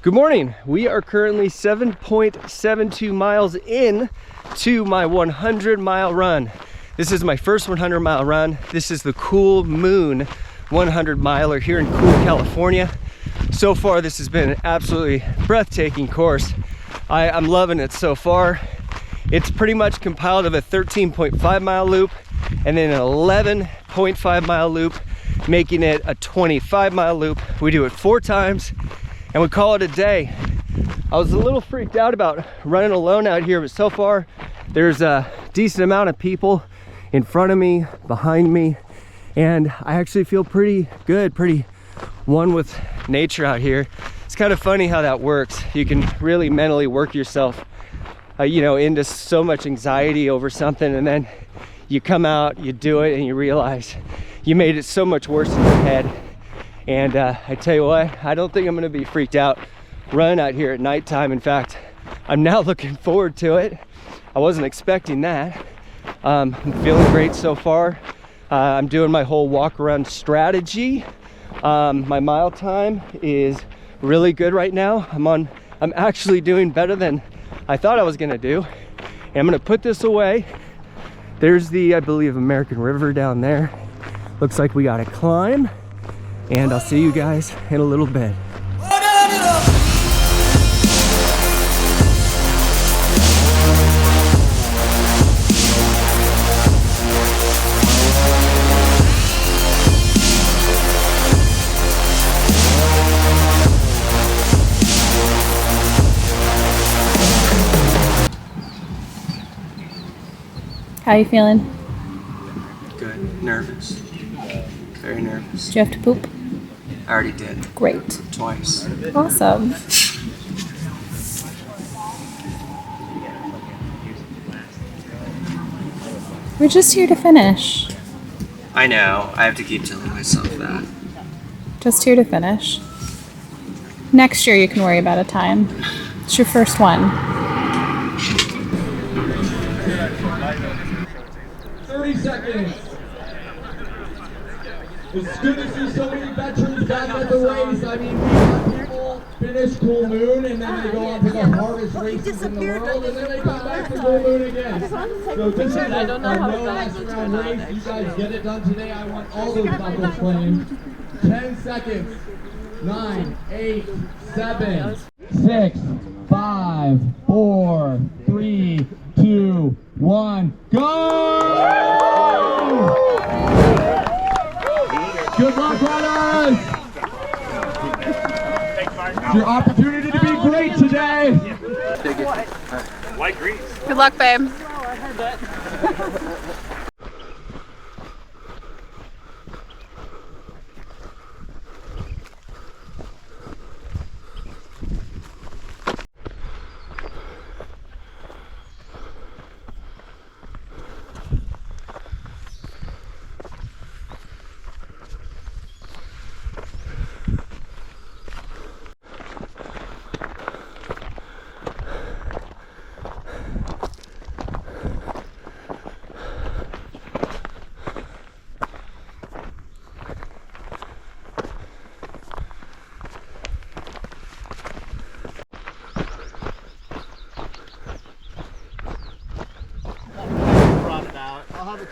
Good morning. We are currently 7.72 miles in to my 100-mile run. This is my first 100-mile run. This is the Cool Moon 100-miler here in Cool, California. So far, this has been an absolutely breathtaking course. I'm loving it so far. It's pretty much compiled of a 13.5-mile loop and then an 11.5-mile loop, making it a 25-mile loop. We do it 4 times and we call it a day. I was a little freaked out about running alone out here, but so far there's a decent amount of people in front of me, behind me, and I actually feel pretty good, pretty one with nature out here. It's kind of funny how that works. You can really mentally work yourself into so much anxiety over something, and then you come out, you do it, and you realize you made it so much worse in your head. And I tell you what, I don't think I'm gonna be freaked out running out here at nighttime. In fact, I'm now looking forward to it. I wasn't expecting that. I'm feeling great so far. I'm doing my whole walk around strategy. My mile time is really good right now. I'm actually doing better than I thought I was gonna do. And I'm gonna put this away. There's the, I believe, American River down there. Looks like we gotta climb. And I'll see you guys in a little bit. How are you feeling? Good. Nervous. Very nervous. Do you have to poop? I already did. Great. Twice. Awesome. We're just here to finish. I know. I have to keep telling myself that. Just here to finish. Next year you can worry about a time. It's your first one. 30 seconds. It's good to see so many veterans back at the race. I mean, we have people finish Cool Moon and then they go on to the hardest races in the world and then they come back to Cool Moon again. So this is a no last round race. You guys get it done today. I want all those buckles claimed. 10 seconds. 9, 8, 7, 6, 5, 4, 3, 2, 1, go! Good luck, runners! It's your opportunity to be great today. White grease. Good luck, babe.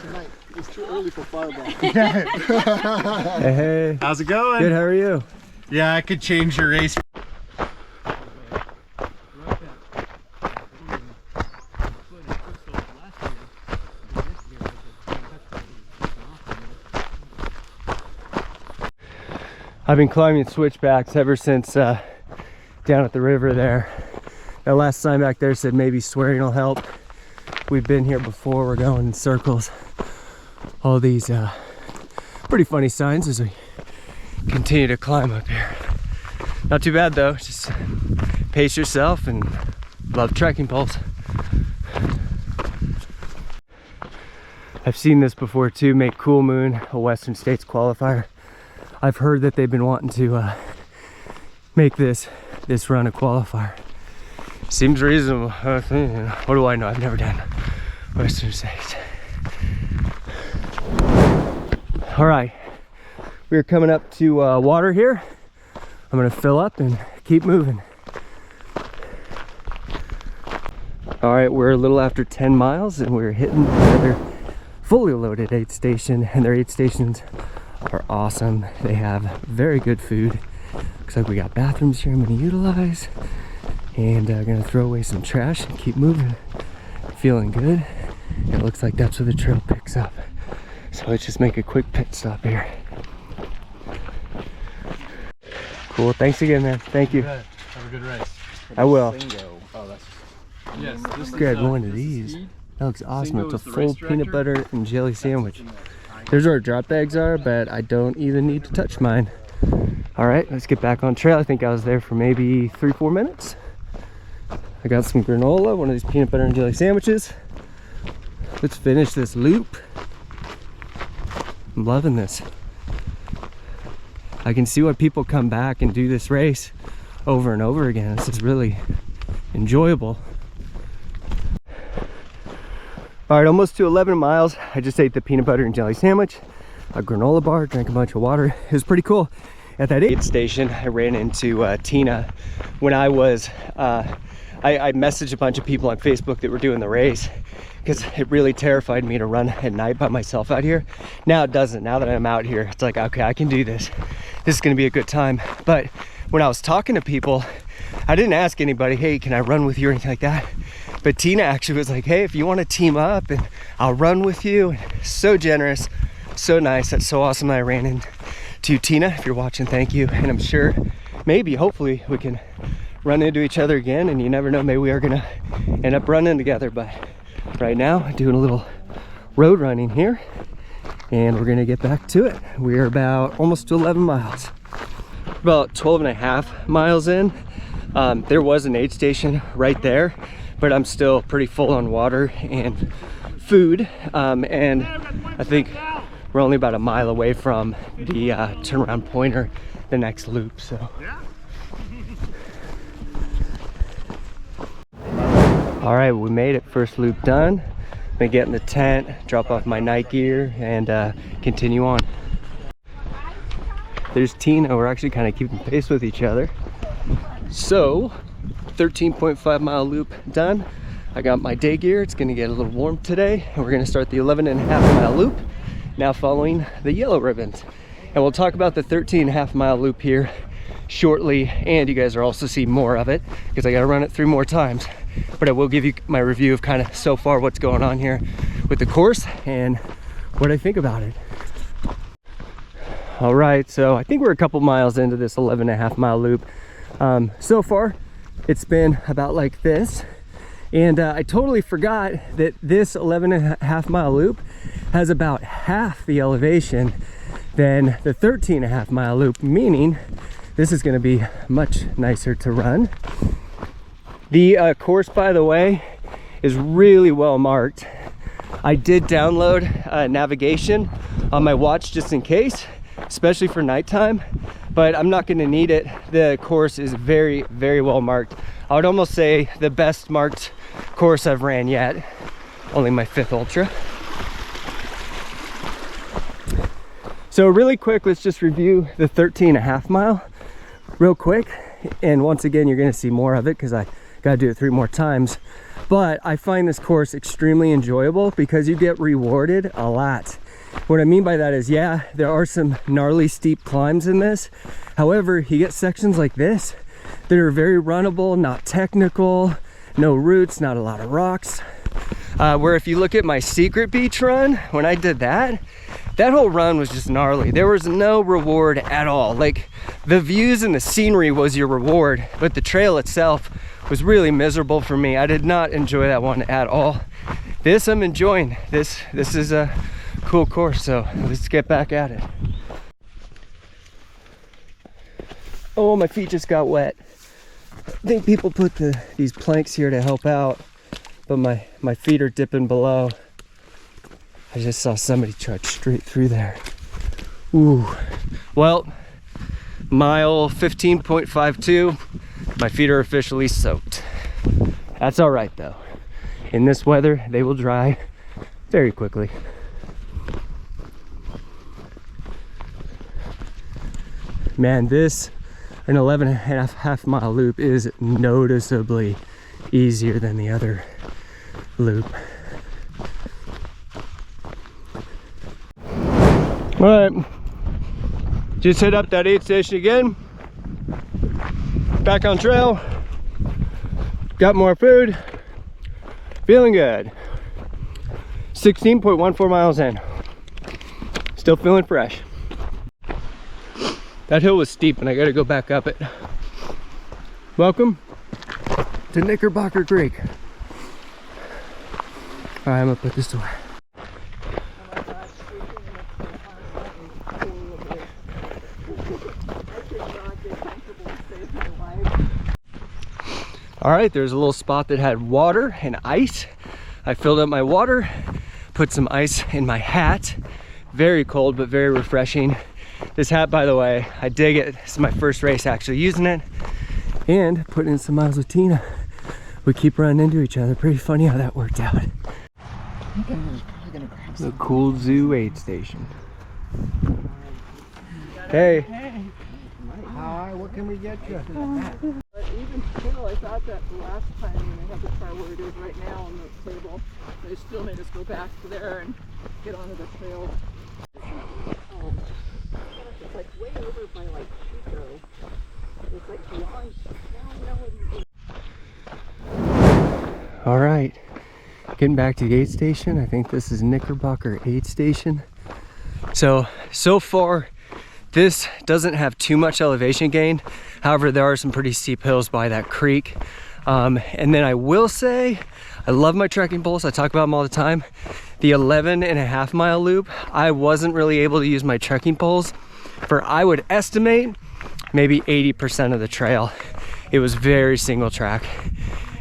Tonight. It's too early for Fireball. Hey. How's it going? Good, how are you? Yeah, I could change your race. I've been climbing switchbacks ever since down at the river there. That last sign back there said maybe swearing will help. We've been here before, we're going in circles. All these pretty funny signs as we continue to climb up here. Not too bad though, just pace yourself and love trekking poles. I've seen this before too, make Cool Moon a Western States qualifier. I've heard that they've been wanting to make this run a qualifier. Seems reasonable. What do I know? I've never done Western States. All right, we're coming up to water here. I'm gonna fill up and keep moving. All right, we're a little after 10 miles and we're hitting another fully loaded aid station, and their aid stations are awesome. They have very good food. Looks like we got bathrooms here I'm gonna utilize, and gonna throw away some trash and keep moving. Feeling good. It looks like that's where the trail picks up. So let's just make a quick pit stop here. Cool, thanks again, man. Thank you. Have a good race. I will. Oh, that's Yes, this is, Grab one of this is these. Speed. That looks awesome. Singo It's a is the full race peanut director. butter and jelly sandwich. There's where our drop bags are, but I don't even need to touch mine. All right, let's get back on trail. I think I was there for maybe 3-4 minutes. I got some granola, one of these peanut butter and jelly sandwiches. Let's finish this loop. I'm loving this. I can see why people come back and do this race over and over again. This is really enjoyable. All right, almost to 11 miles. I just ate the peanut butter and jelly sandwich, a granola bar, drank a bunch of water. It was pretty cool. At that aid station, I ran into Tina when I was, I messaged a bunch of people on Facebook that were doing the race because it really terrified me to run at night by myself out here. Now it doesn't. Now that I'm out here, it's like, okay, I can do this. This is gonna be a good time. But when I was talking to people, I didn't ask anybody, hey, can I run with you or anything like that? But Tina actually was like, hey, if you want to team up and I'll run with you. And so generous, so nice. That's so awesome that I ran into Tina. If you're watching, thank you. And I'm sure, maybe, hopefully we can run into each other again, and you never know, maybe we are gonna end up running together. But right now, I'm doing a little road running here, and we're gonna get back to it. We're about almost to 11 miles. About 12 and a half miles in. There was an aid station right there, but I'm still pretty full on water and food, and I think we're only about a mile away from the turnaround point or the next loop. So all right, we made it. First loop done. Gonna get in the tent, drop off my night gear, and continue on. There's Tina. We're actually kind of keeping pace with each other. So 13.5 mile loop done. I got my day gear. It's gonna get a little warm today, and we're gonna start the 11.5 mile loop now, following the yellow ribbons. And we'll talk about the 13.5 mile loop here shortly, and you guys will also see more of it because I got to run it 3 more times. But I will give you my review of kind of so far what's going on here with the course and what I think about it. All right, so I think we're a couple miles into this 11.5 mile loop. So far it's been about like this, and I totally forgot that this 11.5 mile loop has about half the elevation than the 13.5 mile loop, meaning this is going to be much nicer to run. The course, by the way, is really well marked. I did download navigation on my watch just in case, especially for nighttime, but I'm not going to need it. The course is very, very well marked. I would almost say the best marked course I've ran yet. Only my 5th ultra. So really quick, let's just review the 13.5 mile real quick. And once again, you're going to see more of it because I got to do it 3 more times. But I find this course extremely enjoyable because you get rewarded a lot. What I mean by that is, yeah, there are some gnarly steep climbs in this. However, you get sections like this that are very runnable, not technical, no roots, not a lot of rocks. Where if you look at my secret beach run, when I did that whole run was just gnarly. There was no reward at all. Like, the views and the scenery was your reward, but the trail itself was really miserable for me. I did not enjoy that one at all. This I'm enjoying. This is a cool course, so let's get back at it. Oh, my feet just got wet. I think people put these planks here to help out, but my feet are dipping below. I just saw somebody trudge straight through there. Ooh. Well, mile 15.52, my feet are officially soaked. That's all right though. In this weather, they will dry very quickly. Man, this, an 11.5 mile loop is noticeably easier than the other loop. All right, just hit up that aid station again. Back on trail. Got more food. Feeling good. 16.14 miles in. Still feeling fresh. That hill was steep and I gotta go back up it. Welcome to Knickerbocker Creek. All right, I'm gonna put this away. All right, there's a little spot that had water and ice. I filled up my water, put some ice in my hat. Very cold, but very refreshing. This hat, by the way, I dig it. This is my first race actually using it. And putting in some miles with Tina. We keep running into each other. Pretty funny how that worked out. The Cool Zoo aid station. Hey. Hi, what can we get you? But even still, I thought that the last time when they had the car where it is right now on the table, they still made us go back to there and get onto the trail. Oh, it's like way over by like Chico. It's like beyond. All right, getting back to the aid station. I think this is Knickerbocker aid station. So far, this doesn't have too much elevation gain. However, there are some pretty steep hills by that creek. And then I will say, I love my trekking poles. I talk about them all the time. The 11.5 mile loop, I wasn't really able to use my trekking poles for, I would estimate, maybe 80% of the trail. It was very single track.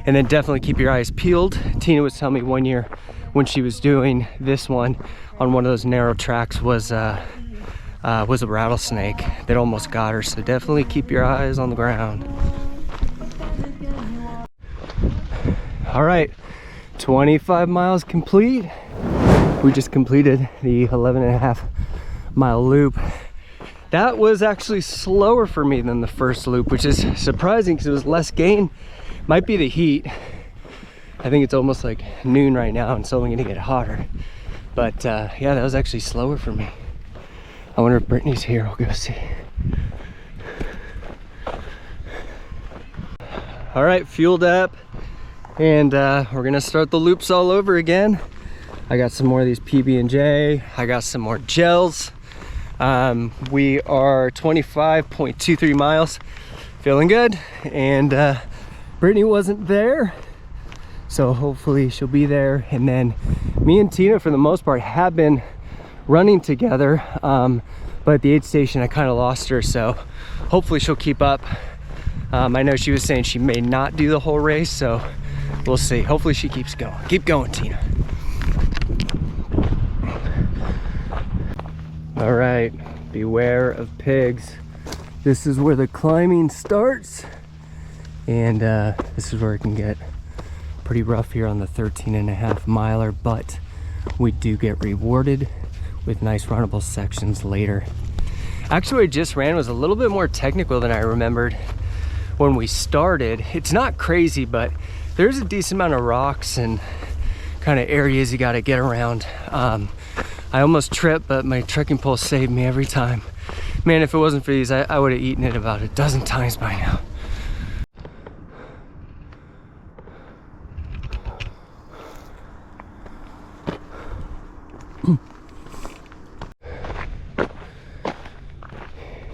And then definitely keep your eyes peeled. Tina was telling me one year when she was doing this one on one of those narrow tracks was a rattlesnake that almost got her. So definitely keep your eyes on the ground. All right, 25 miles complete. We just completed the 11.5 mile loop. That was actually slower for me than the first loop, which is surprising because it was less gain. Might be the heat. I think it's almost like noon right now and it's only gonna get hotter. But yeah, that was actually slower for me. I wonder if Brittany's here. We'll go see. All right, fueled up. And we're gonna start the loops all over again. I got some more of these PB&J. I got some more gels. We are 25.23 miles. Feeling good. And Brittany wasn't there, so hopefully she'll be there. And then me and Tina, for the most part, have been running together. But at the aid station, I kind of lost her, so hopefully she'll keep up. I know she was saying she may not do the whole race, so we'll see. Hopefully she keeps going. Keep going, Tina. All right, beware of pigs. This is where the climbing starts. And this is where it can get pretty rough here on the 13.5 miler, but we do get rewarded with nice runnable sections later. Actually, what I just ran was a little bit more technical than I remembered when we started. It's not crazy, but there's a decent amount of rocks and kind of areas you got to get around. I almost tripped, but my trekking pole saved me every time. Man, if it wasn't for these, I would have eaten it about a dozen times by now.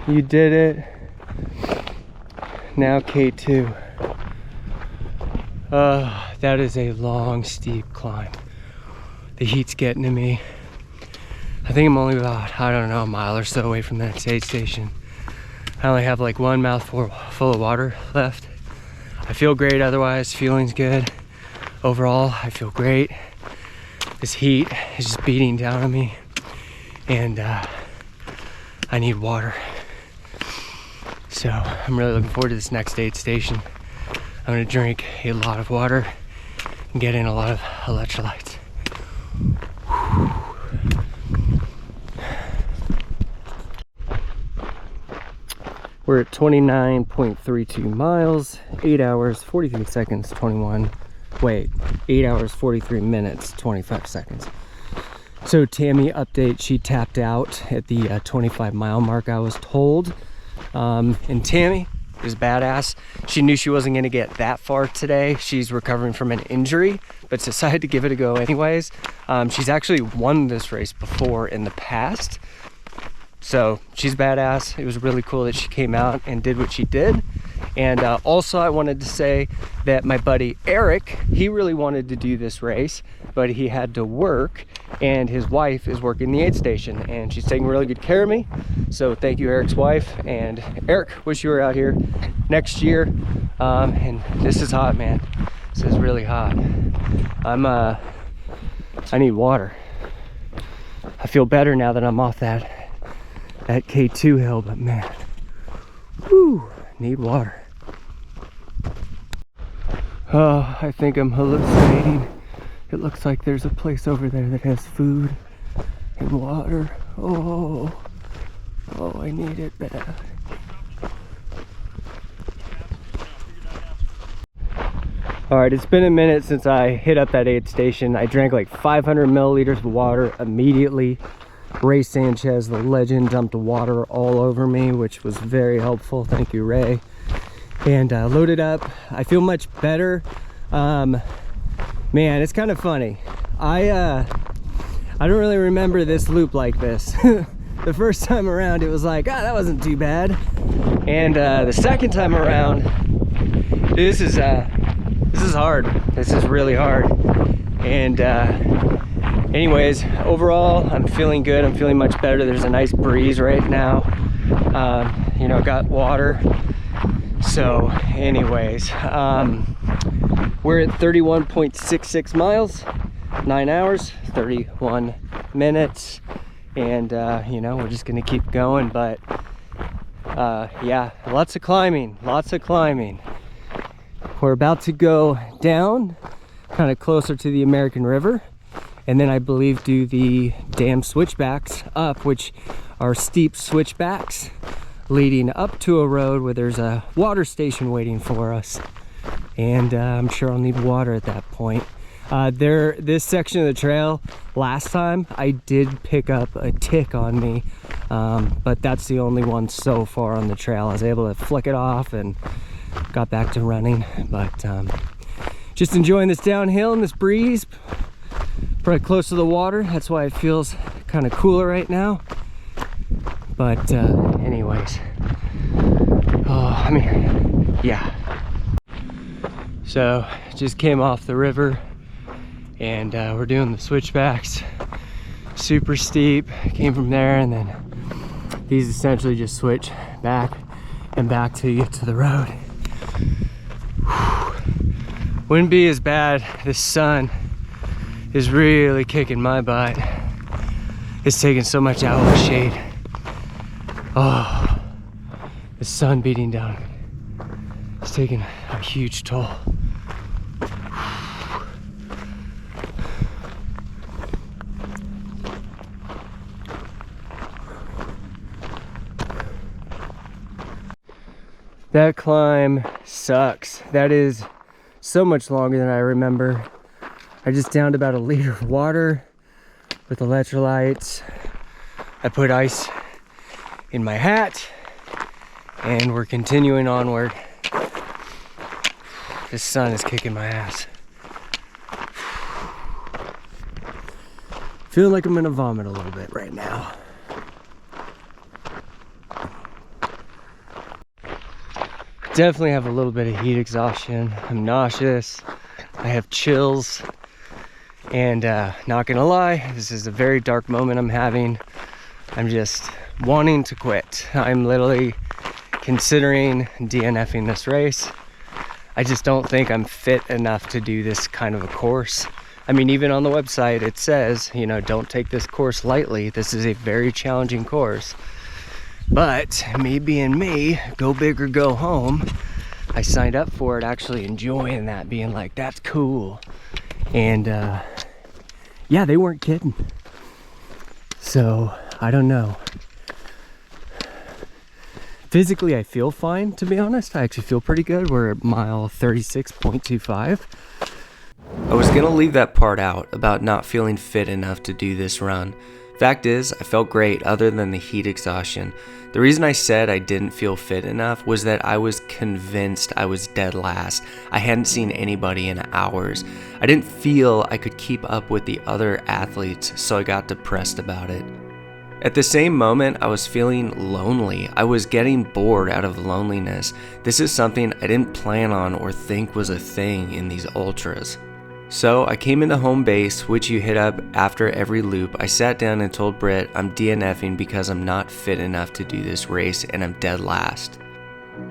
You did it. Now K2. That is a long, steep climb. The heat's getting to me. I think I'm only about, I don't know, a mile or so away from that aid station. I only have like one mouthful full of water left. I feel great otherwise, feeling's good. Overall, I feel great. This heat is just beating down on me. And I need water. So I'm really looking forward to this next aid station. I'm gonna drink a lot of water and get in a lot of electrolytes. We're at 29.32 miles, 8 hours, 43 seconds, 21 Wait, 8 hours, 43 minutes, 25 seconds. So Tammy update, she tapped out at the 25 mile mark, I was told. And Tammy is badass. She knew she wasn't gonna get that far today. She's recovering from an injury, but decided to give it a go anyways. She's actually won this race before in the past. So she's badass. It was really cool that she came out and did what she did. And also I wanted to say that my buddy Eric, he really wanted to do this race, but he had to work, and his wife is working the aid station and she's taking really good care of me. So thank you, Eric's wife. And Eric, wish you were out here next year. And this is hot, man. This is really hot. I need water. I feel better now that I'm off that K2 hill, but man, whew, need water. Oh, I think I'm hallucinating. It looks like there's a place over there that has food and water. Oh, I need it bad. All right, it's been a minute since I hit up that aid station. I drank like 500 milliliters of water immediately. Ray Sanchez, the legend, dumped water all over me, which was very helpful. Thank you, Ray. And loaded up. I feel much better. Man, it's kind of funny. I don't really remember this loop like this. The first time around, it was like, that wasn't too bad. And the second time around, this is hard. This is really hard. And anyways, overall, I'm feeling good. I'm feeling much better. There's a nice breeze right now. You know, got water. So anyways, we're at 31.66 miles, 9 hours, 31 minutes. And, you know, we're just going to keep going. But, yeah, lots of climbing, lots of climbing. We're about to go down, kind of closer to the American River. And then I believe do the dam switchbacks up, which are steep switchbacks leading up to a road where there's a water station waiting for us. And I'm sure I'll need water at that point. This section of the trail, last time I did pick up a tick on me, but that's the only one so far on the trail. I was able to flick it off and got back to running. But just enjoying this downhill and this breeze. Probably close to the water, that's why it feels kind of cooler right now. But anyways, yeah. So just came off the river, and we're doing the switchbacks. Super steep, came from there, and then these essentially just switch back and back till you get to the road. Wouldn't be as bad. The sun is really kicking my butt. It's taking so much out of the shade. Oh, the sun beating down. It's taking a huge toll. That climb sucks. That is so much longer than I remember. I just downed about 1 liter of water with electrolytes. I put ice in my hat, and we're continuing onward. This sun is kicking my ass. Feeling like I'm gonna vomit a little bit right now. Definitely have a little bit of heat exhaustion. I'm nauseous. I have chills. And not gonna lie, this is a very dark moment I'm having. I'm just wanting to quit. I'm literally considering DNFing this race. I just don't think I'm fit enough to do this kind of a course. I mean, even on the website it says, you know, don't take this course lightly. This is a very challenging course. But me being me, go big or go home, I signed up for it actually enjoying that, being like, that's cool. And yeah, they weren't kidding. So I don't know. Physically, I feel fine, to be honest. I actually feel pretty good. We're at mile 36.25. I was gonna leave that part out about not feeling fit enough to do this run. Fact is, I felt great other than the heat exhaustion. The reason I said I didn't feel fit enough was that I was convinced I was dead last. I hadn't seen anybody in hours. I didn't feel I could keep up with the other athletes, so I got depressed about it. At the same moment, I was feeling lonely. I was getting bored out of loneliness. This is something I didn't plan on or think was a thing in these ultras. So I came into home base, which you hit up after every loop. I sat down and told Britt I'm DNFing because I'm not fit enough to do this race and I'm dead last.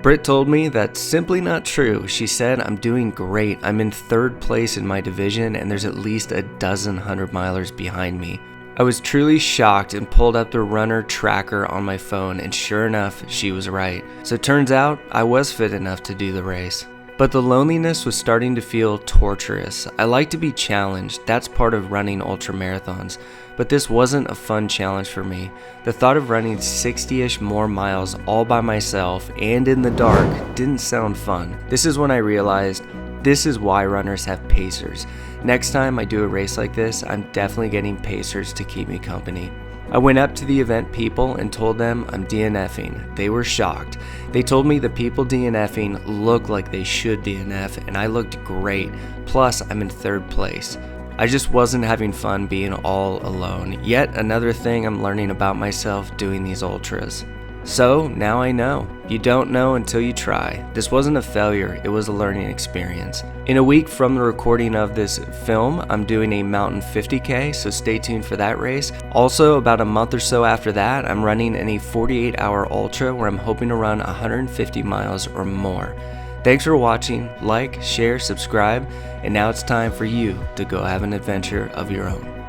Britt told me that's simply not true. She said I'm doing great. I'm in 3rd place in my division and there's at least a dozen 100-milers behind me. I was truly shocked and pulled up the runner tracker on my phone, and sure enough, she was right. So it turns out I was fit enough to do the race. But the loneliness was starting to feel torturous. I like to be challenged, that's part of running ultra marathons, but this wasn't a fun challenge for me. The thought of running 60-ish more miles all by myself and in the dark didn't sound fun. This is when I realized this is why runners have pacers. Next time I do a race like this, I'm definitely getting pacers to keep me company. I went up to the event people and told them I'm DNFing. They were shocked. They told me the people DNFing look like they should DNF and I looked great. Plus, I'm in 3rd place. I just wasn't having fun being all alone. Yet another thing I'm learning about myself doing these ultras. So now I know. You don't know until you try. This wasn't a failure, it was a learning experience. In a week from the recording of this film, I'm doing a mountain 50K, so stay tuned for that race. Also, about a month or so after that, I'm running in a 48-hour ultra where I'm hoping to run 150 miles or more. Thanks for watching, like, share, subscribe, and now it's time for you to go have an adventure of your own.